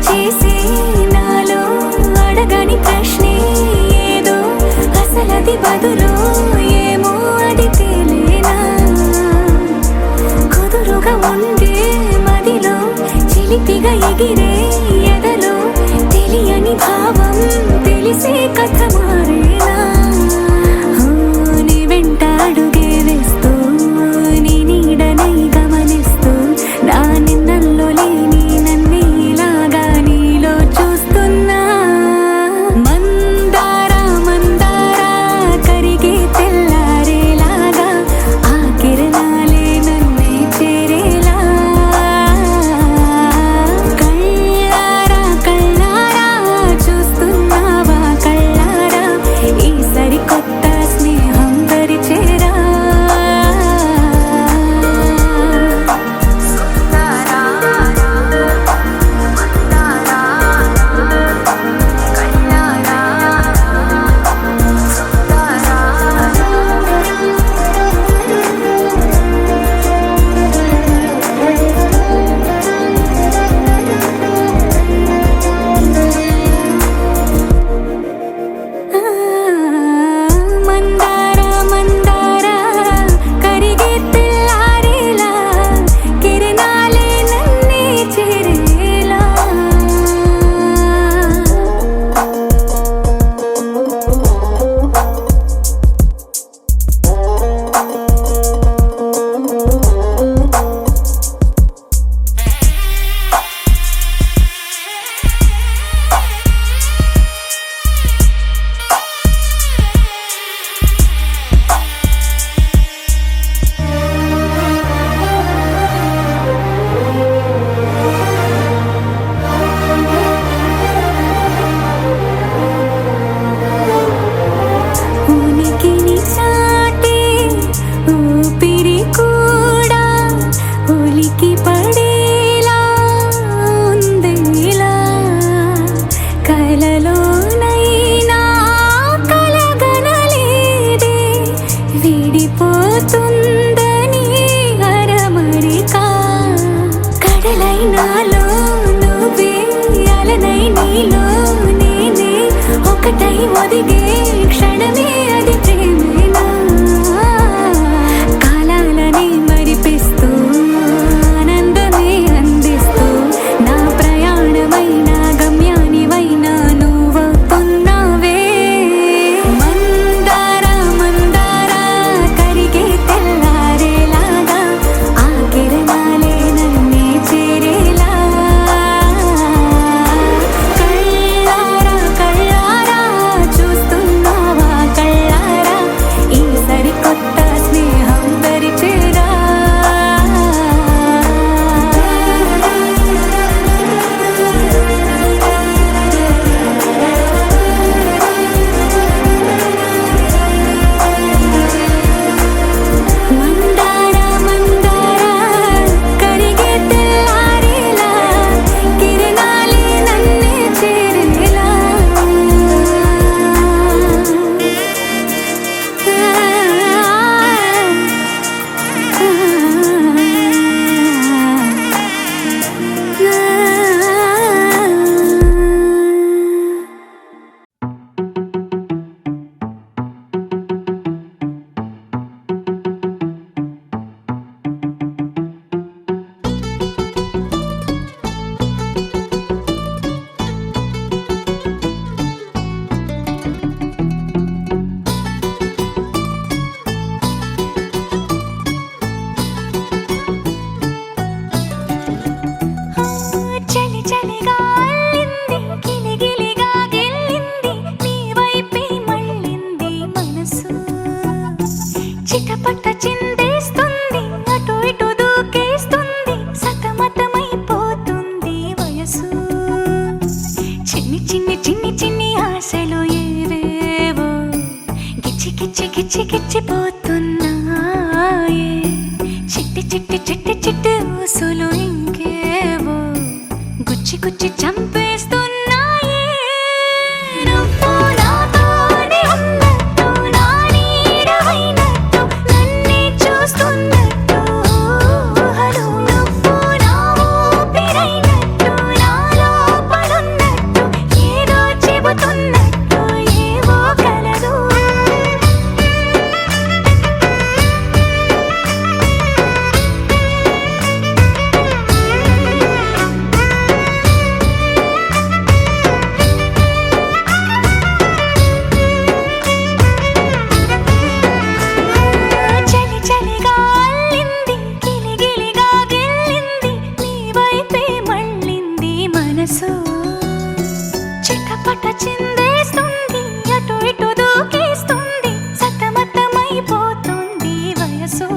చేసే నాలో అడగని ప్రశ్నే ఏదో అసలది బదులు ఏమో అది తేలేనా కుదురుగా ఉండే మదిలో చిలిపిగా ఎగిరే ఎదలో తెలియని భావం తెలిసే కథ మారేనా నీ వెంట అడుగే వేస్తూ నీ నీడనై గమనిస్తూ నా నిన్నల్లో లేని నన్నే ఇలాగా నీలో చూస్తున్నా మందారా మందారా కరిగే తెల్లారేలాగా ఆ కిరణాలే నన్నే చేరేలా కళ్ళారా కళ్ళారా చూస్తున్నావా కళ్ళారా ఈ సరికొత్త స్నేహం పరిచేరా మందారా మందారా కరిగే తెల్లారేలా కిరణాలే నన్నే చేరేలా ఉనికిని చాటే ఊపిరి కూడా ఉలికి పడేలా ఉందేలా కలలోనైనా కలగనలేదే విడిపోతుందని అరమరిక కడలై నాలో నువ్వే అలనై నీలో నేనే ఒకటై ఒదిగే క్షణమే అది ప్రేమేనా కాలాలని మరిపిస్తూ ఆనందమే అందిస్తూ నా ప్రయాణమైన గమ్యానివైనా నువ్వవుతున్నావే మందారా మందారా కరిగే తెల్లారేలాగా ఆ కిరణాలే నన్నే చేరేలా కళ్ళారా కళ్ళారా చూస్తున్నావా కళ్ళారా ఈ సరికొత్త స్నేహం పరిచేరా మందారా మందారా కరిగే తెల్లారేలా కిరణాలే నన్నే చేరేలా చలి చలిగా అల్లింది గిలిగిలిగా గెల్లింది నీ వైపే మళ్ళింది మనసు చిటపట చిందేస్తుంది అటు ఇటు దూకేస్తుంది సతమతమైపోతుంది వయసు చిన్ని చిన్ని చిన్ని చిన్ని ఆశలు ఏవేవో గిచ్చి గిచ్చి గిచ్చి గిచ్చిపోతున్నాయే చిట్టి చిట్టి చిట్టి చిట్టి ఊసులు ఇంకేవో గుచ్చి గుచ్చి చంపేస్తున్నాయే నువ్వు నాతోనే ఉన్నట్టు నా నీడవైనట్టు నన్నే చూస్తున్నట్టు ఊహలు నువ్వు నా ఊపిరైనట్టు నా లోపల మనసు చిటపట చిందేస్తుంది, అటు ఇటు దూకేస్తుంది, సతమతమైపోతుంది వయసు.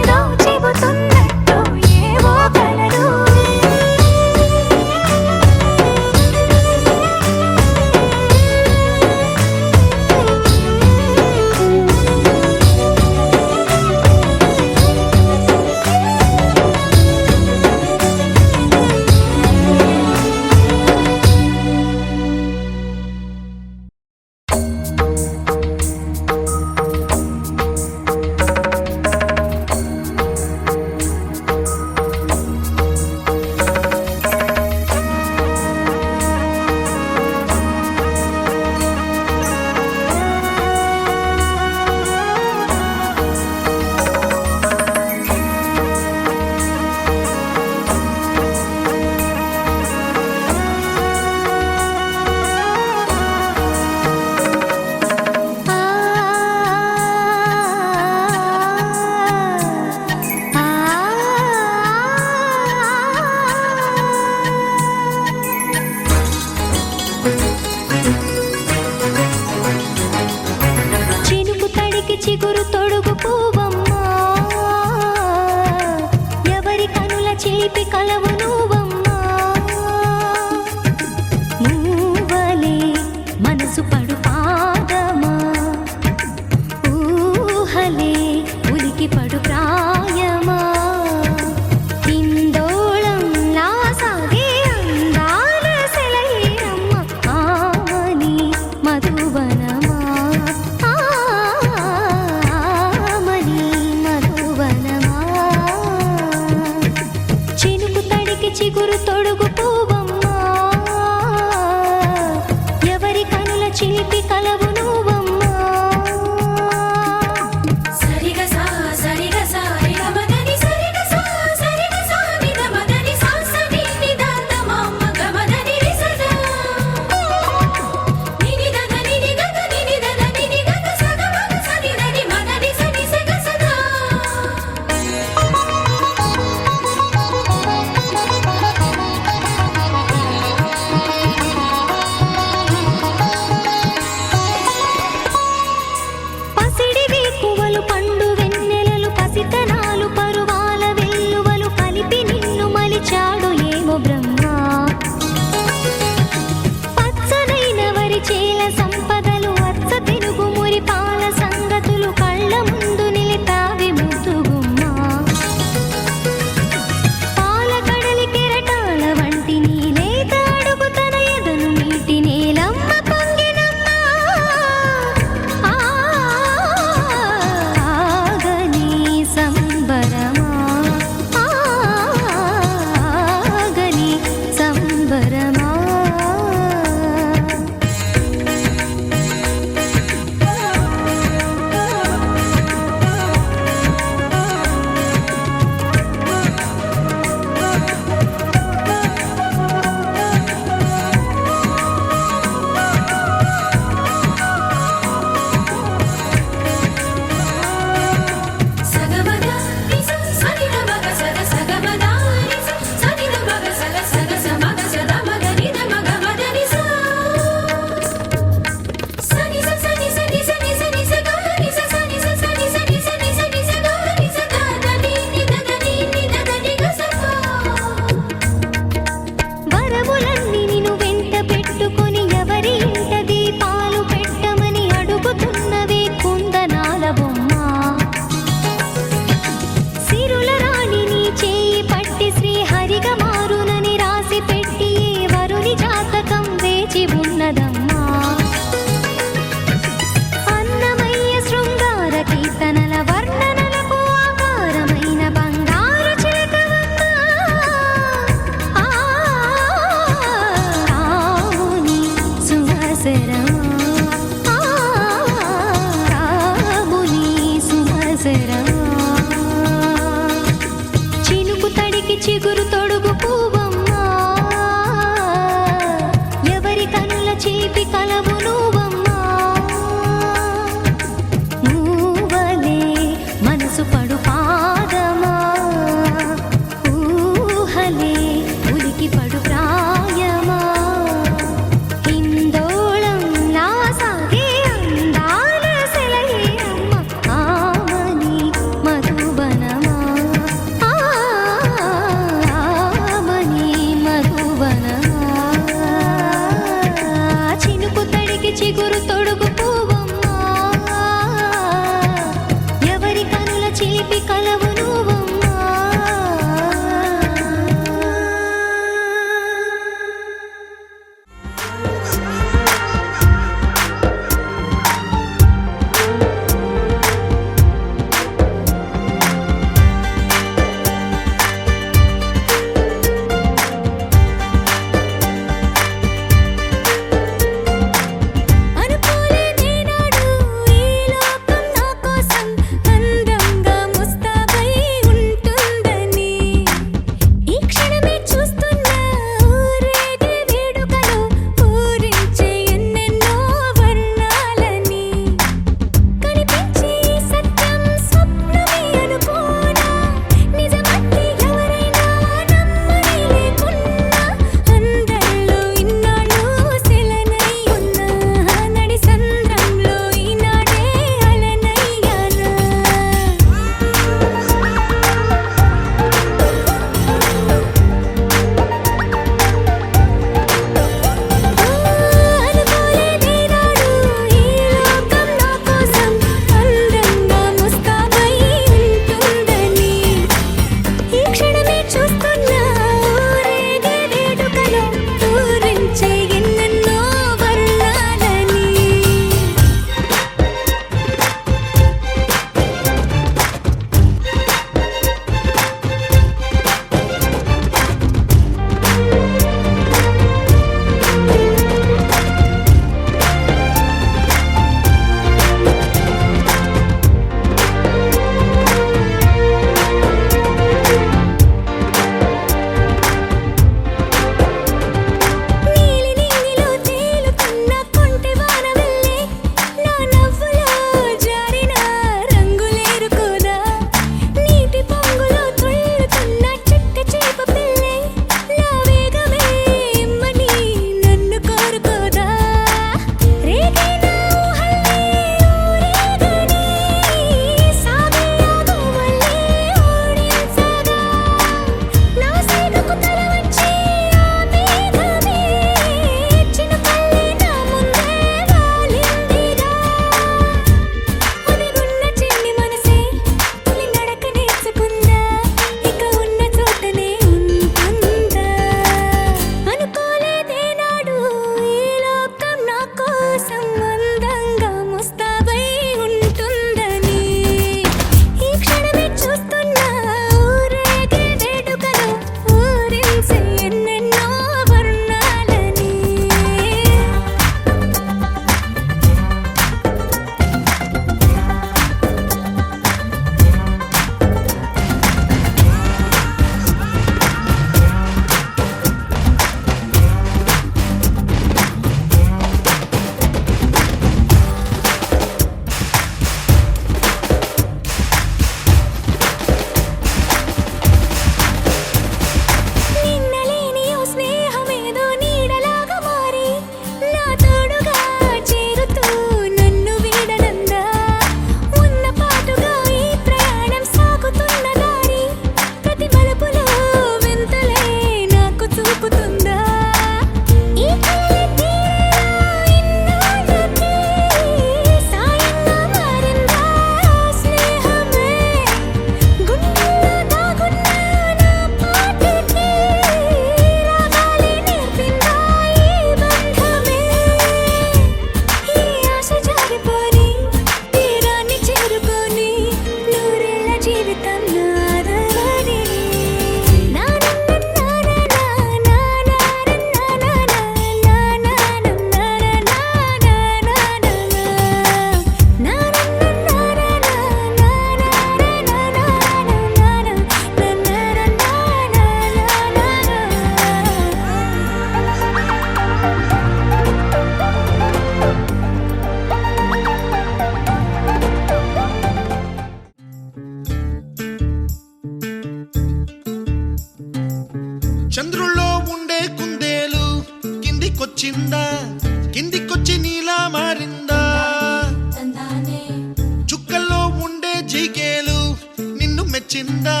వచ్చిందా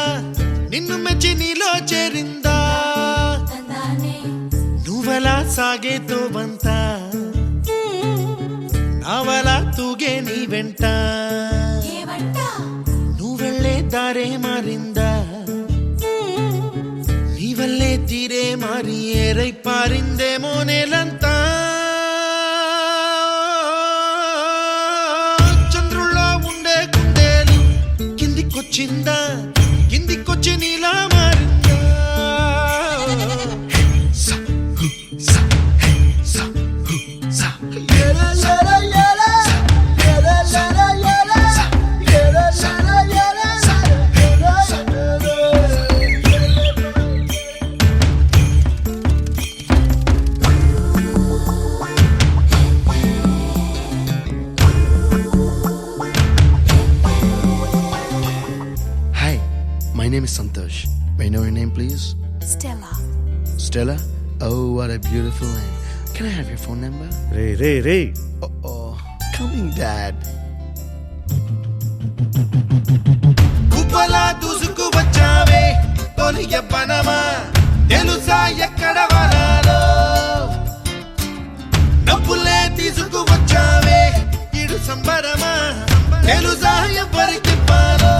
నిన్ను మెచ్చి నీలో చేరిందా నువ్వలా సాగేతో వంత నావలా తూగే నీ వెంట నువ్వెళ్ళే దారే మారిందా నీ వల్లే తీరే మారి ఏరై పారిందేమో నేలంతా చిందా కిందికొచ్చి నీలా మారిందా My name is Santosh. May I know your name, please? Stella. Stella? Oh, what a beautiful name. Can I have your phone number? Ray Oh, coming, Dad. కుప్పలా దూసుకు వచ్చావే తొలి యవ్వనమా తెలుసా ఎక్కడ వనాలో నవ్వులే తీసుకు వచ్చావే ఇడు సంబరమా తెలుసా ఎవరికి పాలో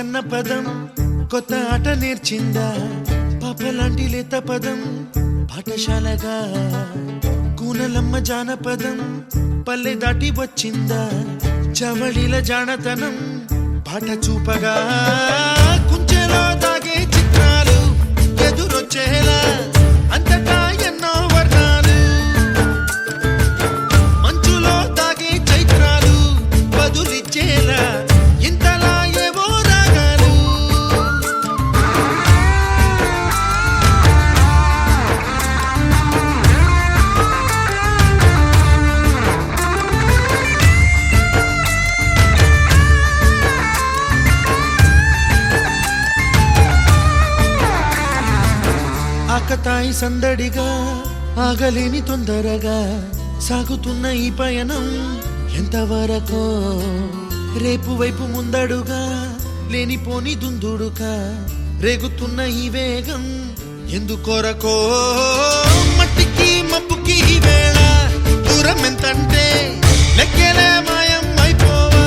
అన్న పదం కొత్త ఆట నేర్చిందా పాపలాంటి లేత పదం పాఠశాలగా కూనలమ్మ జానపదం పల్లె దాటి వచ్చిందా చవళిల జానతనం పాట చూపగా కుంచెలో దాగే చిత్రాలు ఎదురొచ్చేలా అంతటా ఎన్నో వర్ణాలు మంచులో దాగే చైత్రాలు బదులిచ్చేలా ఇంతలా ఆకతాయి సందడిగా ఆగలేని తొందరగా సాగుతున్న ఈ పయనం ఎంతవరకో రేపు వైపు ముందడుగా లేనిపోని దుందుడుగా రేగుతున్న ఈ వేగం ఎందుకొరకో మట్టికి మబ్బుకి ఈ వేళ దూరం ఎంతంటే లెక్కలే మాయం అయిపోవా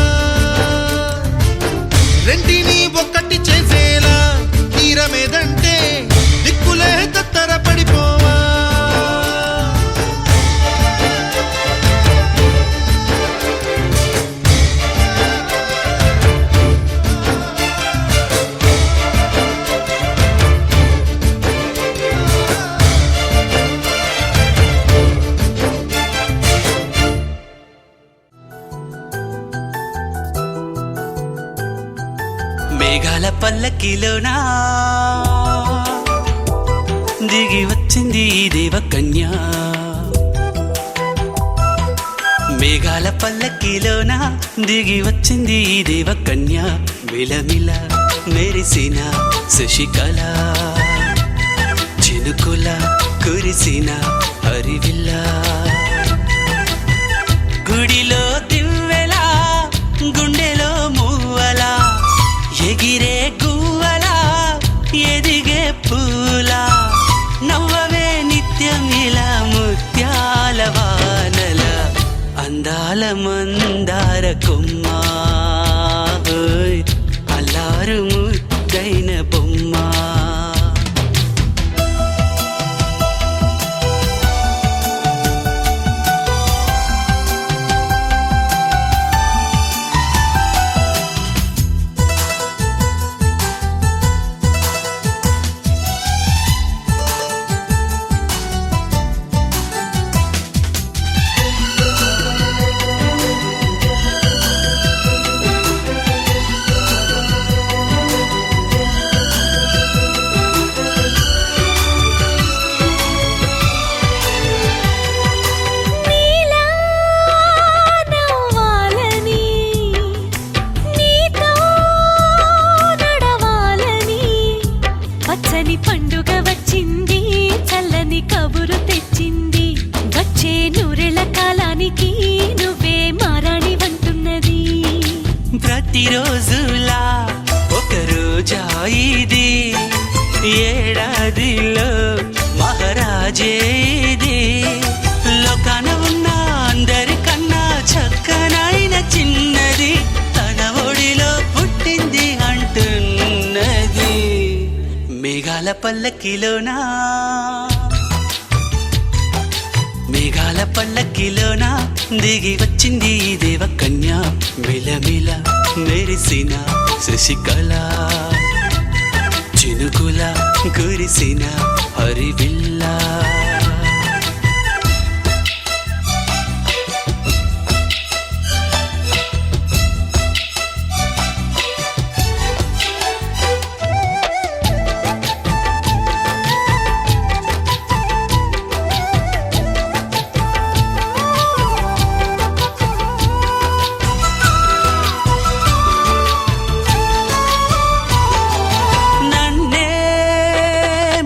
రెంటిని ఒక్కటి చేసేలా తీరమేదంటే దిక్కులే తత్తర పడిపోవా మేఘాల పల్లకిలోనా దిగి వచ్చింది ఈ దేవకన్య మేఘాల పల్లకిలోనా దిగి వచ్చింది ఈ దేవకన్య మిలమిల మెరిసిన శశికళ చినుకుల కురిసిన హరివిల్ల గుడిలో దివ్వెలా గుండెలో మూవలా ఎగిరే గువ్వలా ఎదిగే పూలా నవ్వవే నిత్యమిలా ముత్యాల వానల అందాల మందార కొమ్మ అల్లారు ముద్దైన బొమ్మ మేఘాల పల్లకిలోనా మేఘాల పల్లకిలోన దిగి వచ్చింది ఈ దేవకన్య మిలమిల మెరిసిన శశికళ చినుకుల కురిసిన హరివిల్లా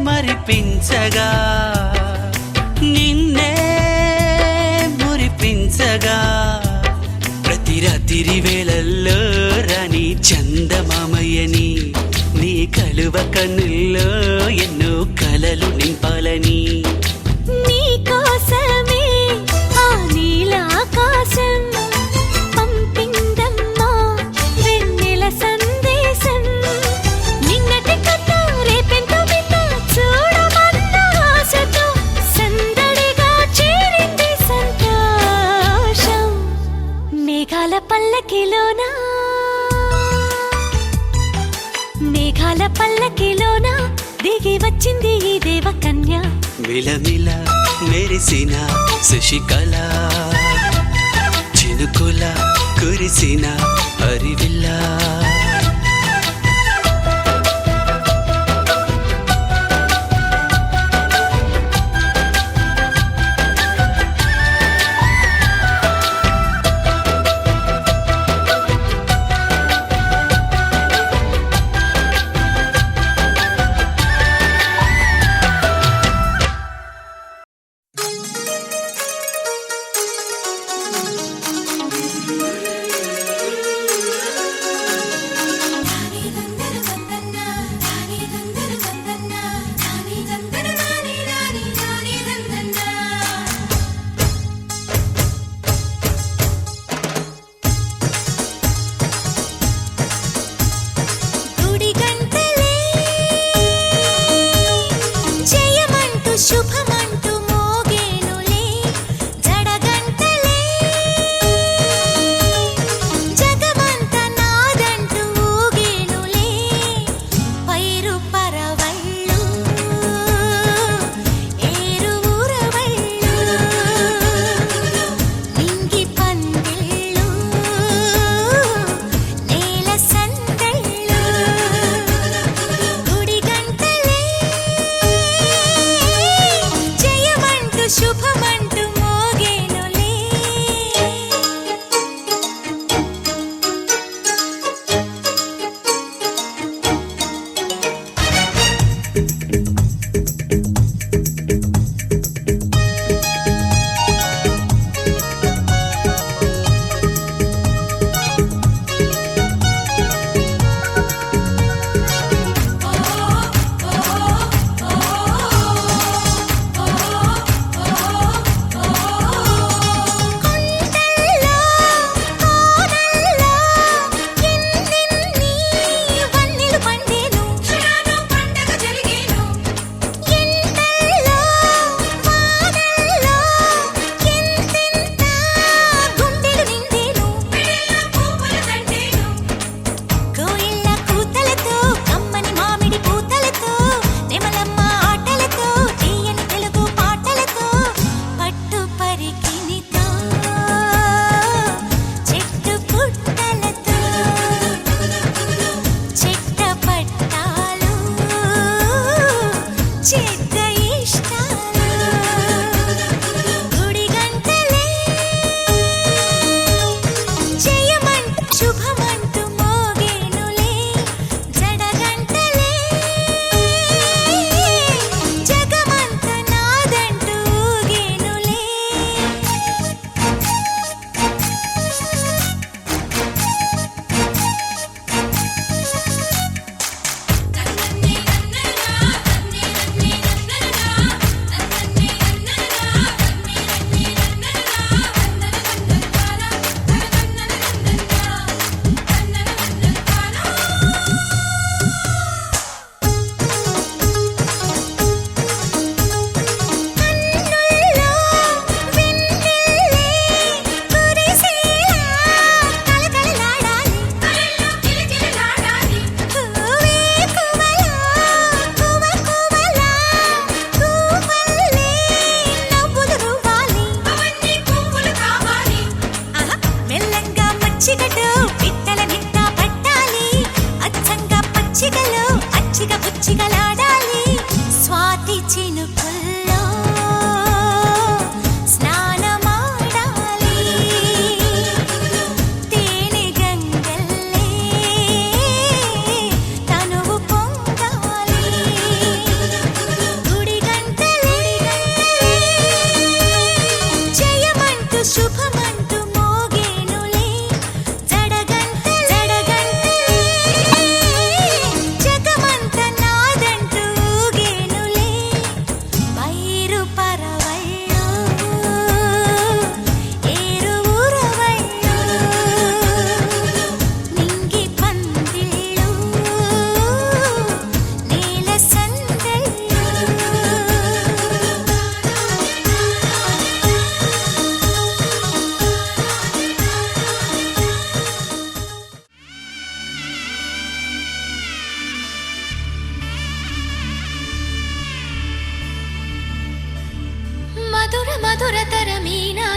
మరిపించగా నిన్నే మురిపించగా ప్రతి రాత్రి వేళల్లో రాణి చందమామయ్యని నీ కలువ కన్నుల్లో ఎన్నో కలలు నింపాలని నీ కోసమే ఆ నీలాకాశం పంపిందమ్మా వెన్నెల సందేశం నిన్నటి కథ రేపెంతో బిడ్డ చూడమన్న ఆశతో సందడిగా చేరింది సంతోషం మేఘాల పల్లకిలోనా మేఘాల పల్లకిలోన దిగి వచ్చింది ఈ దేవకన్య మిలమిల మెరిసిన శశికళ చినుకుల కురిసిన హరివిల్లా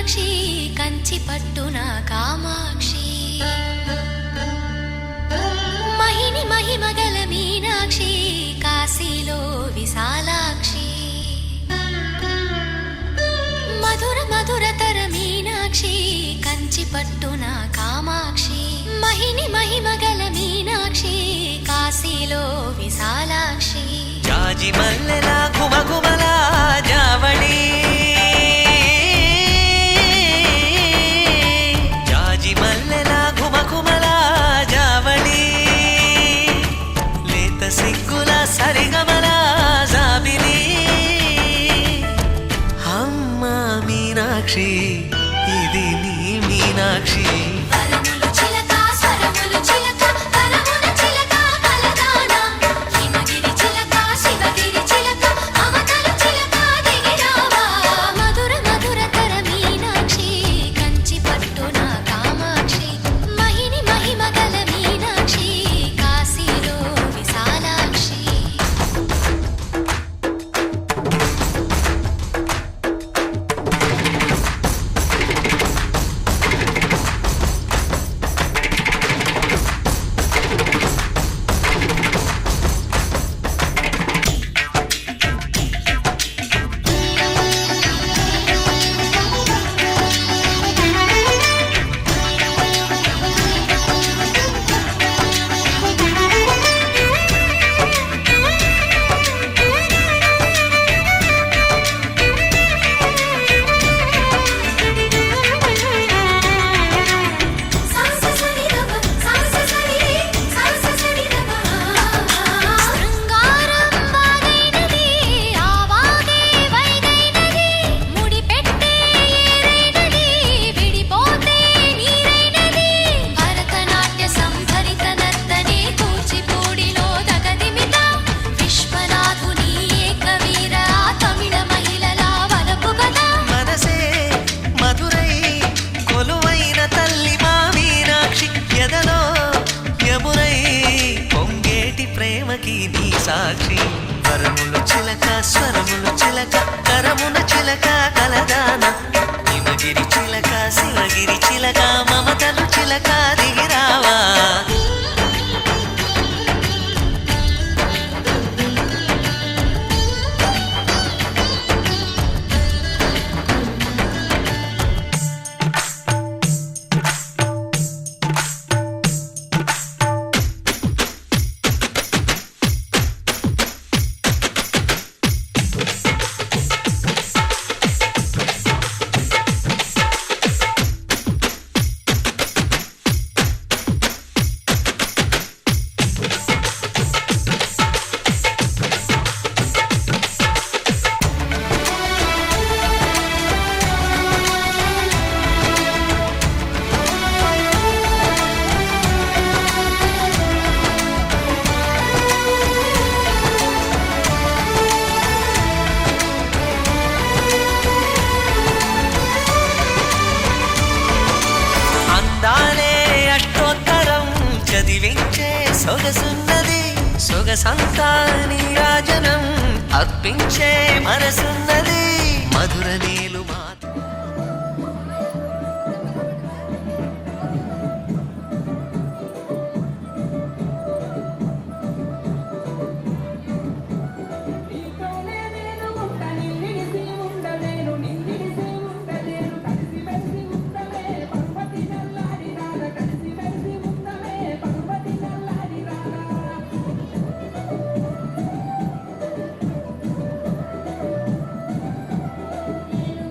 మీనాక్షి కంచి పట్టున కామాక్షి మహిని మహిమగల మీనాక్షి కాశీలో విశాలాక్షి మధుర మధురతర మీనాక్షి కంచి పట్టున కామాక్షి మహిని మహిమగల మీనాక్షి కాశీలో విశాలాక్షి జాజి మల్లెల గుమగుమల జావళి జాజి మల్లెల గుమగుమల జావళి లేత సిగ్గుల సరిగమల జాబిలి అమ్మ మీనాక్షి ఇది నీ మీనాక్షి వరములు చిలక స్వరములు చిలక కరమున చిలక కలదానా హిమగిరి చిలక శివగిరి చిలక మమతలు చిలక దిగిరావా మధుర మధురతర మీనాక్షి కంచి పట్టున కామాక్షి మహిని మహిమగల మీనాక్షి కాశీలో విశాలాక్షి శృంగారం వాగైనది ఆవాగే వైగైనది ముడిపెట్టే ఏరైనది విడిపోతే నీరైనది భరతనాట్య సంభరిత నర్తనే కూచిపూడిలో దగదిమిత విశ్వనాథుని ఏకవీర తమిళ మహిళల వలపు కదా మనసే మధురై కొలువైన తల్లి మా మీనాక్షి ఎదలో యమునై పొంగేటి ప్రేమకి నీ సాక్షి వరములు చిలక స్వరములు చిలక కరమున చిలక కలదాన హిమగిరి చిలక శివగిరి చిలక మమతలు చిలక దిగిరావా అందాలే అష్టోత్తరం చదివించే సొగసున్నది సొగసంతా నీరాజనం అర్పించే మనసున్నది మధుర నీలు మాత నేను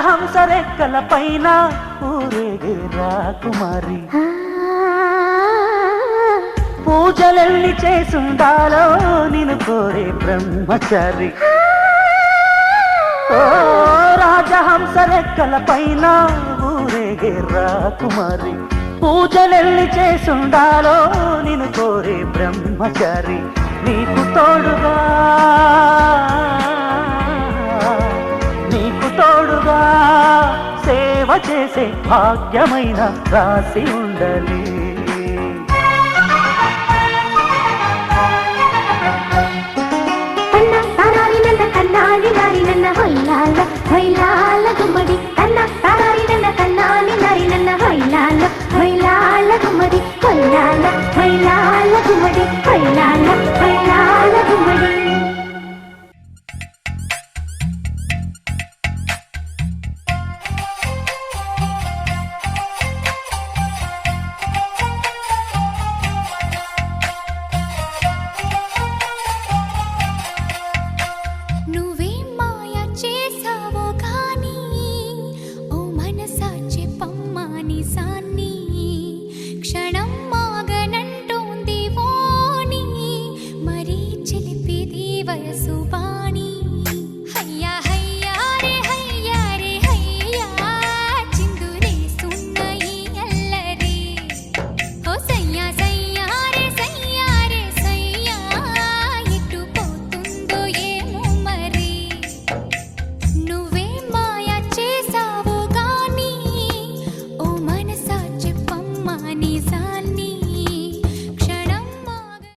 రాజహంస రెక్కల పైన ఊరేగే రాకుమారి పూజలెల్లి చేసుండాలో నిన్ను కోరే బ్రహ్మచారి ఓ రాజహంస రెక్కల పైన ఊరేగే రాకుమారి పూజలెల్లి చేసుండాలో నిన్ను కోరే బ్రహ్మచారి నీకు తోడుగా సేవ చేసే భాగ్యమైన రాసి ఉండలి అన్న తారారి నన్న కన్నాలి నారి నన్న హొయ్యాల హొయ్యాల గుమ్మడి అన్న తారారి నన్న కన్నాలి నారి నన్న హొయ్యాల హొయ్యాల గుమ్మడి హొయ్యాల హొయ్యాల గుమ్మడి హొయ్యాల